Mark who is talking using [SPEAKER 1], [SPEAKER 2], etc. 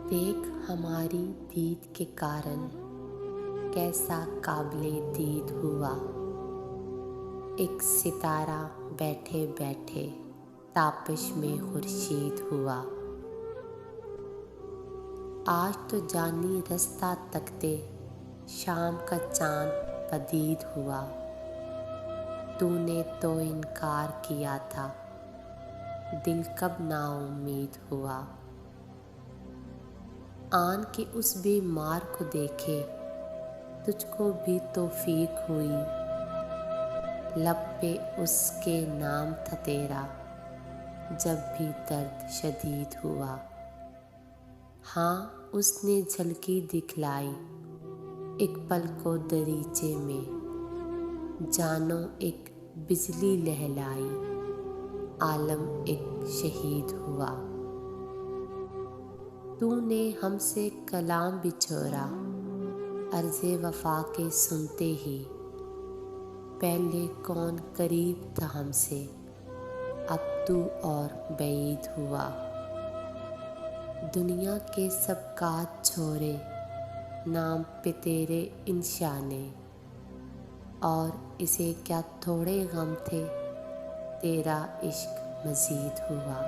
[SPEAKER 1] देख हमारी दीद के कारण कैसा काबिले दीद हुआ। एक सितारा बैठे बैठे तापिश में खुर्शीद हुआ। आज तो जानी रास्ता तकते शाम का चांद पदीद हुआ। तूने तो इनकार किया था, दिल कब नाउम्मीद हुआ। आन के उस बीमार को देखे तुझको भी तौफीक हुई। लब पे उसके नाम था तेरा जब भी दर्द शदीद हुआ। हाँ उसने झलकी दिखलाई एक पल को दरीचे में, जानो एक बिजली लहलाई आलम एक शहीद हुआ। तूने हमसे कलाम बिछोरा अर्ज़े वफ़ा के सुनते ही। पहले कौन करीब था हमसे, अब तू और बैईद हुआ। दुनिया के सब काज छोड़े नाम पे तेरे इंशा ने, और इसे क्या थोड़े गम थे तेरा इश्क मज़ीद हुआ।